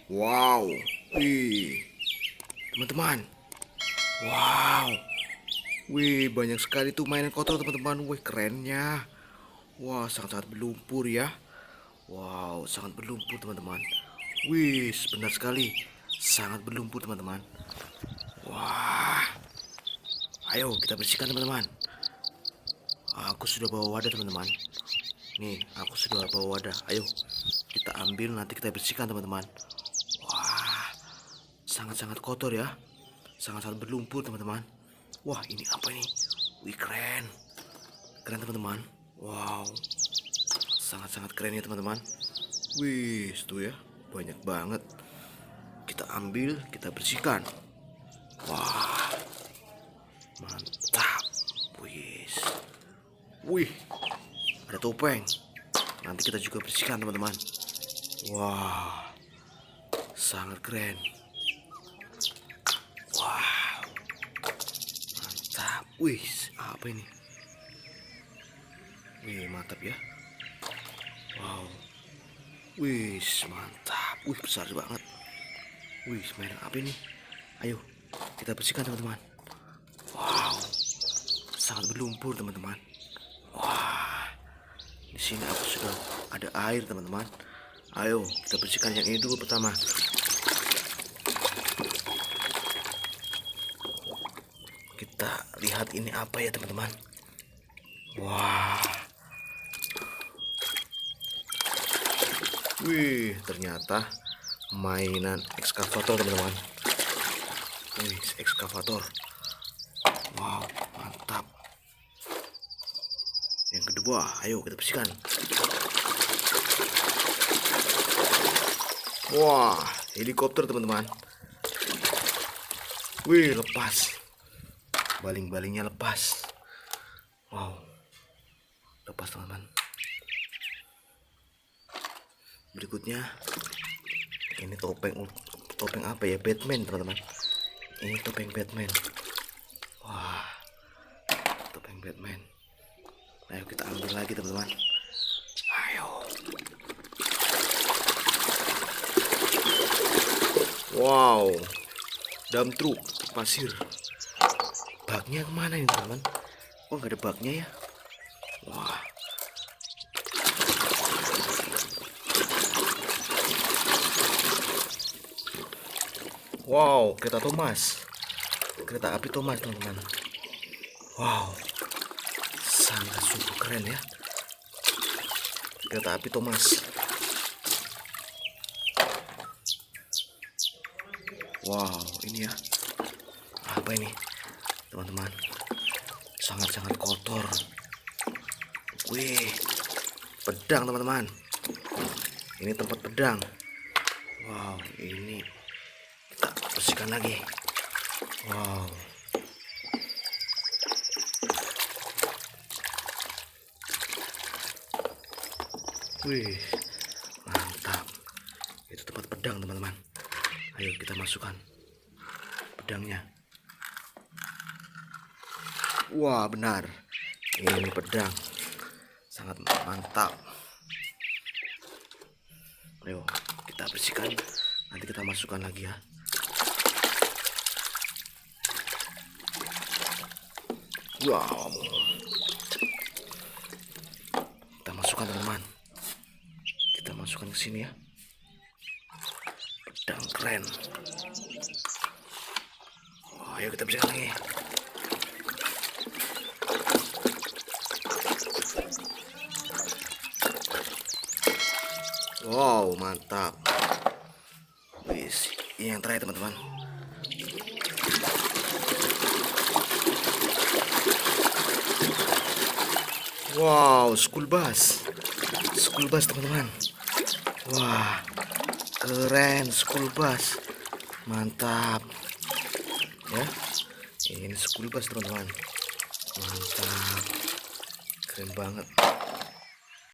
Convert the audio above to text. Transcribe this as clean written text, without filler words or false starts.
Wow, wih, teman-teman. Wow, wih, banyak sekali tuh mainan kotor teman-teman. Wih, kerennya. Wah, sangat-sangat berlumpur ya. Wow, sangat berlumpur teman-teman. Wih, benar sekali. Sangat berlumpur teman-teman. Wah, ayo kita bersihkan teman-teman. Aku sudah bawa wadah teman-teman. Nih, aku sudah bawa wadah. Ayo, kita ambil nanti kita bersihkan teman-teman. Wah, sangat-sangat kotor ya. Sangat-sangat berlumpur teman-teman. Wah, ini apa ini? Wih, keren. Keren teman-teman. Wow, sangat-sangat keren ya teman-teman. Wih, itu ya. Banyak banget. Kita ambil, kita bersihkan. Wah, mantap. Wih. Wih, ada topeng. Nanti kita juga bersihkan teman-teman. Wah, sangat keren. Wah, mantap. Wih, apa ini? Wih, mantap ya. Wow. Wih, mantap. Wih, besar banget. Wih, mainan apa ini? Ayo, kita bersihkan teman-teman. Wow, sangat berlumpur teman-teman. Wah, di sini aku sudah ada air teman-teman. Ayo, kita bersihkan yang ini dulu pertama. Kita lihat ini apa ya teman-teman. Wah. Wih, ternyata mainan ekskavator teman-teman. Wih, ekskavator. Wow, mantap. Yang kedua, ayo kita bersihkan. Wah, helikopter teman-teman. Wih, lepas. Baling-balingnya lepas. Wow, lepas teman-teman. Berikutnya, ini topeng apa ya? Batman teman-teman. Ini topeng Batman. Wah, topeng Batman. Ayo kita ambil lagi teman-teman. Ayo. Wow, dump truk pasir. Baknya kemana ini teman-teman? Oh, nggak ada baknya ya. Wah. Wow, kereta Thomas. Kereta api Thomas teman-teman. Wow, sangat sungguh keren ya. Kereta api Thomas. Wow, ini ya. Apa ini teman-teman? Sangat-sangat kotor. Wih, pedang teman-teman. Ini tempat pedang. Wow, ini kita bersihkan lagi. Wow. Wih, mantap. Itu tempat pedang teman-teman. Ayo kita masukkan pedangnya. Wah, benar. Ini pedang. Sangat mantap. Ayo kita bersihkan. Nanti kita masukkan lagi ya. Wow. Kita masukkan teman-teman. Kita masukkan ke sini ya. Pedang keren. Oh, ayo kita bersihkan lagi. Wow, mantap. Wis, ini yang terakhir teman-teman. Wow, school bus. School bus teman-teman. Wah, keren school bus. Mantap. Ya. Ini school bus teman-teman. Mantap. Keren banget.